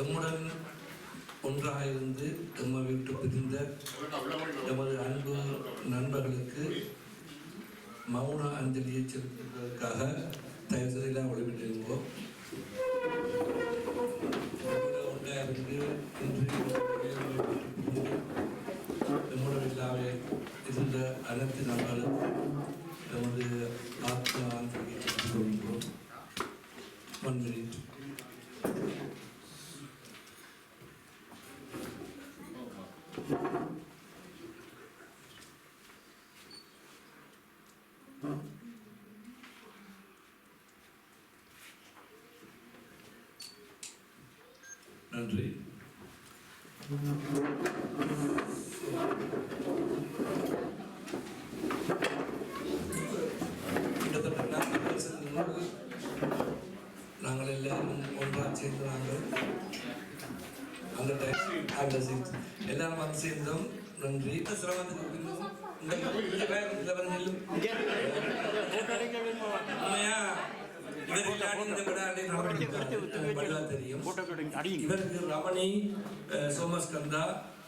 எம்முடன் ஒன்றாக இருந்து எம்மை விட்டு பிரிந்த எமது அன்பு நண்பர்களுக்கு மௌன அஞ்சலியை செலுத்துவதற்காக தயவுசெய்து எல்லாம் ஒளிவிட்டிருந்தோம். ஒன்றாக இருந்து எம்முடன் இல்லாமல் இருந்த அனைத்து நண்பர்களும் எமது ஆத்ம அஞ்சலியை செலுத்திக் கொள்கின்றோம். 1 minute. நன்றி. நாங்கள் எல்லாரும் ஒன்றாக சேர்ந்து எல்லாரும் வந்து சேர்ந்தோம். நன்றி. சிரமத்துக்கு இவருக்கு ரமணி, சோமஸ்கந்தா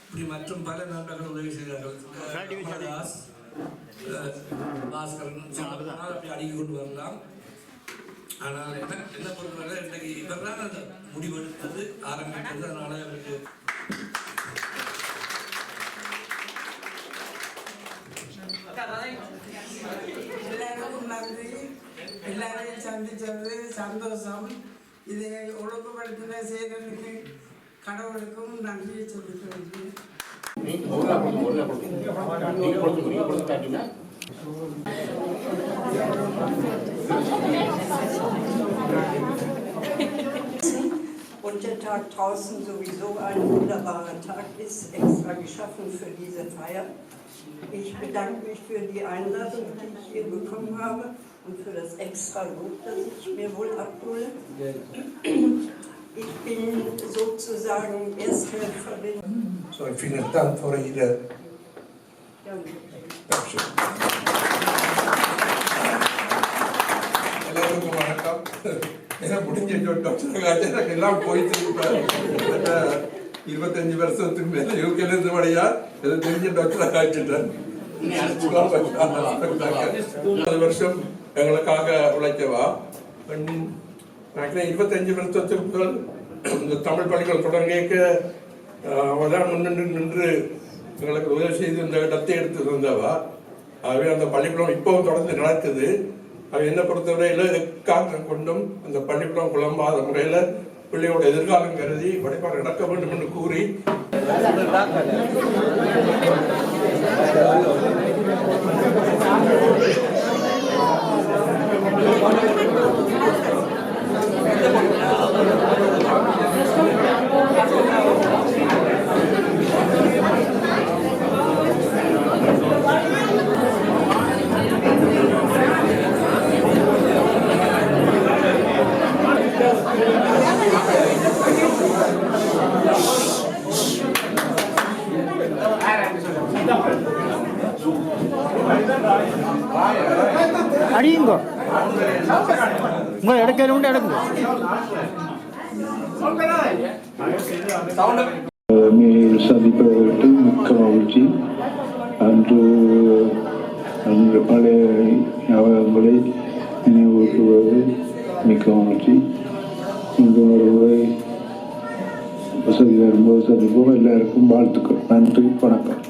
இப்படி மற்றும் பல நண்பர்கள் உதவி செய்தார்கள். அப்படி அடிக்கி கொண்டு வரலாம். ஆனால் என்ன பொறுத்தவரை இன்றைக்கு இவர் தான் அந்த முடிவெடுத்தது ஆரம்பித்தது. அதனால அவருக்கு எல்லாருக்கும் நன்றி. எல்லாரையும் சந்திச்சது சந்தோஷம். இதை ஒழுங்குபடுத்தின சேகனுக்கு கடவுளுக்கும் நன்றியை சொல்லிக்கிறேன். Und der Tag draußen sowieso ein wunderbarer Tag ist, extra geschaffen für diese Feier. Ich bedanke mich für die Einladung, die ich hier bekommen habe und für das extra Lob, das ich mir wohl abhole. Ich bin sozusagen Ersthelferin. So, vielen Dank für Ihre Dankeschön. எல்லாருக்கும் வணக்கம். என்ன முடிஞ்ச doctor காட்சி எனக்கு எல்லாம் போயிட்டு 25 வருஷத்துக்கு மேலே யூகேலேருந்து வழியா இதை தெரிஞ்ச டாக்டரை காய்ச்சிட்டேன். 4 வருஷம் எங்களுக்காக உழைக்கவா 25 வருஷத்துக்கு முதல் இந்த தமிழ் பள்ளிகள் தொடங்கிக்க அவதான் முன்னின்று நின்று எங்களுக்கு உதவி செய்து இந்த இடத்தை எடுத்து தந்தவா. ஆகவே அந்த பள்ளிக்கூடம் இப்பவும் தொடர்ந்து நடக்குது. அது என்னை பொறுத்தவரையில் எக்காக கொண்டும் அந்த பள்ளிக்கூடம் குழம்பாத முறையில் பிள்ளையோட எதிர்காலம் கருதி படிப்பாக நடக்க வேண்டும் என்று கூறி அடியுங்க உங்களை எடுக்க உண்டு எடுங்க சந்திப்பதற்கு மிக்க மகிழ்ச்சி. அன்று பழைய ஞாபகங்களை நினைவூட்டுவது மிக்க மகிழ்ச்சி. இங்கு ஒரு முறை வசதி வரும்போது சந்திப்போம். எல்லாருக்கும் வாழ்த்துக்கள். நன்றி, வணக்கம்.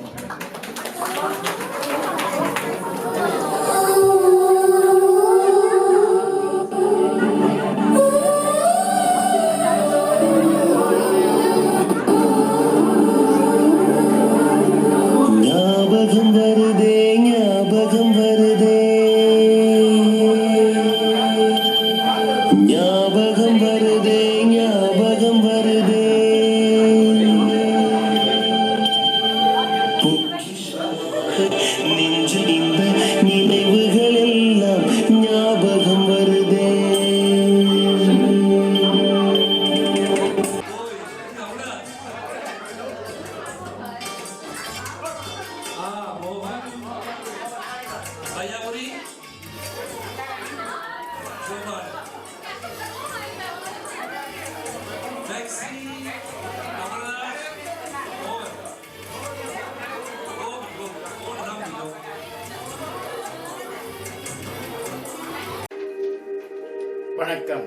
வணக்கம்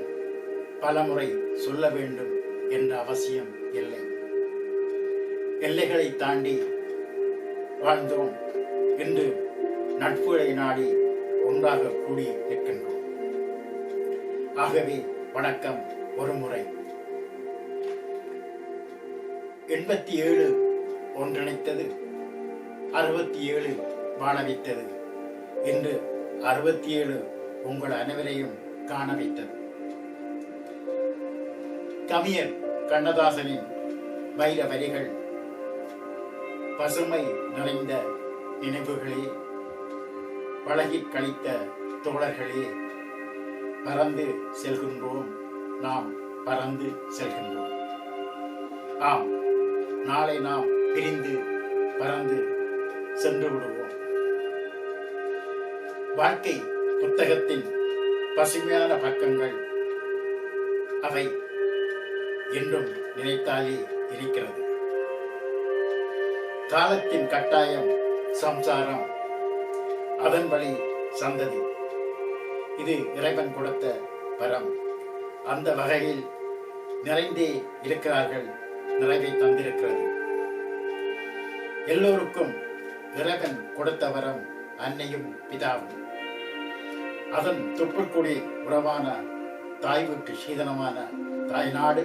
பலமுறை சொல்ல வேண்டும் என்ற அவசியம் இல்லை. எல்லைகளை தாண்டி வாழ்ந்தோம். இன்று நட்புகளை நாடி ஒன்றாக கூடி நிற்கின்றோம். ஆகவே வணக்கம் ஒரு முறை. 87 ஒன்றிணைத்தது, 67 வாழ வைத்தது. இன்று 67 உங்கள் அனைவரையும் காண வைத்தது. கவிஞர் கண்ணதாசனின் வைர வரிகள் பசுமை நிறைந்த நினைவுகளே, பழகி கழித்த தோழர்களே, பறந்து செல்கின்றோம், நாம் பறந்து செல்கின்றோம். ஆம், நாளை நாம் பிரிந்து பறந்து சென்று விடுவோம். வாழ்க்கை புத்தகத்தின் பசுமையான பக்கங்கள் அவை என்றும் நினைத்தாலே இருக்கிறது. காலத்தின் கட்டாயம் சம்சாரம், அதன் வழி சந்ததி. இது இறைவன் கொடுத்த வரம். அந்த வகையில் நிறைந்தே இருக்கிறார்கள், நிறைவை தந்திருக்கிறது. எல்லோருக்கும் இறைவன் கொடுத்த வரம் அன்னையும் பிதாவும். அதன் தொப்புள்கொடி உறவான தாய் வீட்டு சீதனமான தாய்நாடு,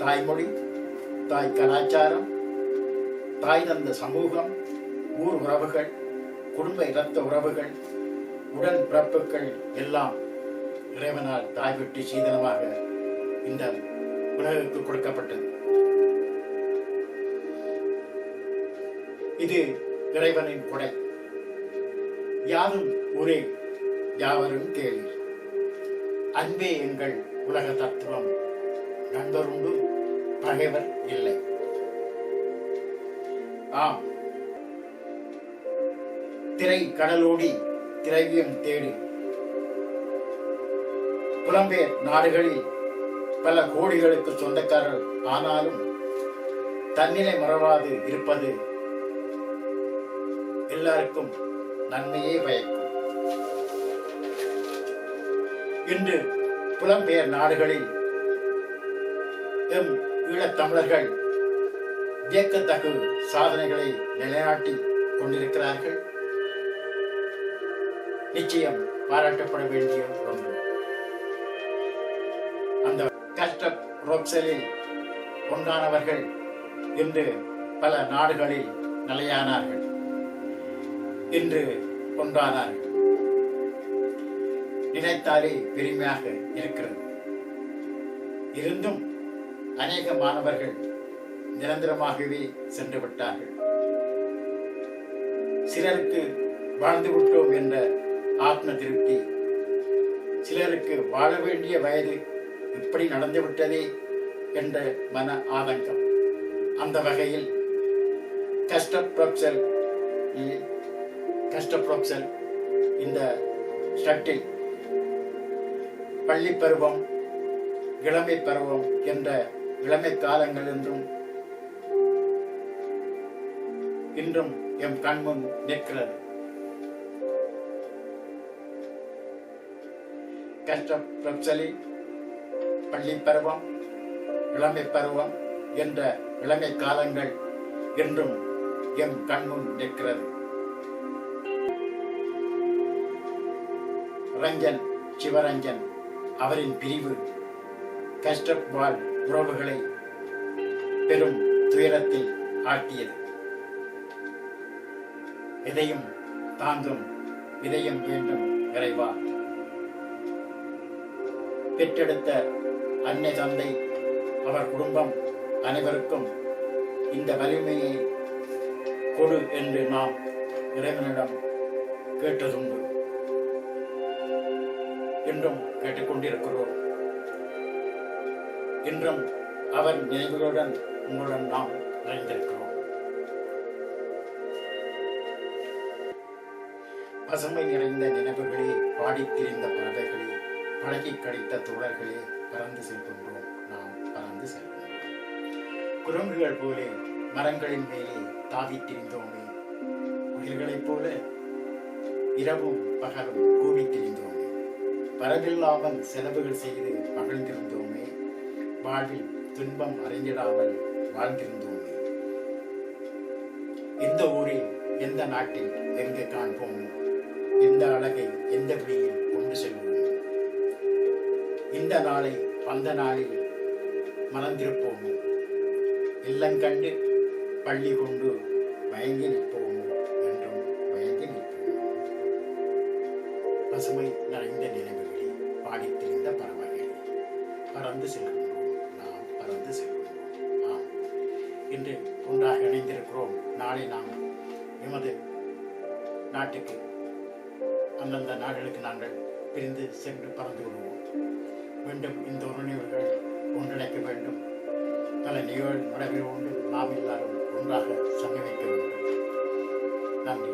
தாய்மொழி, தாய் கலாச்சாரம், தாய் தந்த சமூகம், ஊர் உறவுகள், குடும்ப இரத்த உறவுகள், உடன் பிறப்புகள் எல்லாம் இறைவனால் தாய் வீட்டு சீதனமாக இந்த உலகுக்கு கொடுக்கப்பட்டது. இது இறைவனின் கொடை. யாரும் ஊரே யாவரும் கேளீர். அன்பே எங்கள் உலக தத்துவம், நண்பர் உண்டு, பகைவர் இல்லை. ஆம், திரை கடலோடி திரவியம் தேடி புலம்பெயர் நாடுகளில் பல கோடிகளுக்கு சொந்தக்காரர் ஆனாலும் தன்னிலை மறவாது இருப்பது எல்லாருக்கும் நன்மையே பயக்கும். இன்று புலம்பெயர் நாடுகளில் எம் ஈழத்தமிழர்கள் வியக்கத்தகு சாதனைகளை நிலைநாட்டி கொண்டிருக்கிறார்கள். நிச்சயம் பாராட்டப்பட வேண்டிய ஒன்று. அந்த கஷ்ட ரோப்சலில் ஒன்றானவர்கள் இன்று பல நாடுகளில் நிலையானார்கள், இன்று ஒன்றானார்கள். நினைத்தாலே பெருமையாக இருக்கிறது. இருந்தும் அநேக மாணவர்கள் நிரந்தரமாகவே சென்று விட்டார்கள். சிலருக்கு வாழ்ந்து விட்டோம் என்ற ஆத்ம திருப்தி, சிலருக்கு வாழ வேண்டிய வயது இப்படி நடந்துவிட்டதே என்ற மன ஆதங்கம். அந்த வகையில் கஷ்டப்ரொப்சல் இந்த ஸ்டட்டில் பள்ளி பருவம், இளமை பருவம் என்ற இளமை காலங்கள் என்றும் இன்றும் எம் கண்முன் நிற்கிறது. கஷ்டப்ரொப்சலில் பள்ளி பருவம், இளமை பருவம் என்ற இளமை காலங்கள் என்றும் எம் கண்முன் நிற்கிறது. ரஞ்சன் சிவரஞ்சன் அவரின் பிரிவு கஷ்டப் வாழ் உறவுகளை பெரும் துயரத்தில் ஆட்டியது. இதையும் தாங்கும் இதயம் வேண்டும் இறைவா. பெற்றெடுத்த அன்னை, தந்தை, அவர் குடும்பம் அனைவருக்கும் இந்த வலிமையை கொடு என்று நாம் இறைவனிடம் கேட்டதுண்டு, என்றும் கேட்டுக்கொண்டிருக்கிறோம். இன்றும் அவர் நினைவுகளுடன் உங்களுடன் நாம் நிறைந்திருக்கிறோம். பசுமை நிறைந்த நினைவுகளே, பாடித் திரிந்த பறவைகளே, பழகி கடித்த தோழர்களே, பறந்து செல்கின்றோம், நாம் பறந்து செல்கின்றோம். குரங்குகள் போலே மரங்களின் மேலே தாவித் திரிந்தோமே, உயிர்களைப் போல இரவும் பகலும் கூவித் திரிந்தோமே, வரவில்லாமல் செலவுகள் செய்து மகிழ்ந்திருந்தோமே, வாழ்வில் துன்பம் அறிந்திடாமல் வாழ்ந்திருந்தோமே. எந்த ஊரில், எந்த நாட்டில் எங்கே காண்போமோ, எந்த அழகை எந்த வழியில் கொண்டு செல்வோம். இந்த நாளை அந்த நாளில் மறந்திருப்போமோ, இல்லங்கண்டு பள்ளி கொண்டு மயங்கி நிற்போமோ, என்றும் மயங்கி நிற்போமோ. பசுமை நிறைந்த நினைவுகளே, பாடித் திரிந்த பறவைகளே, பறந்து செல்கின்றோம், நாம் பறந்து செல்கின்றோம். ஆம், இன்று ஒன்றாக இணைந்திருக்கிறோம். நாளை நாம் எமது நாட்டுக்கு, அந்தந்த நாடுகளுக்கு நாங்கள் பிரிந்து சென்று பறந்து விடுவோம். மீண்டும் இந்த உறவினர்கள் ஒன்றிணைக்க வேண்டும். பல நிகழ்வு நடைபெற வேண்டும். நாம் எல்லாரும் ஒன்றாக சங்கமிக்க வேண்டும். நன்றி.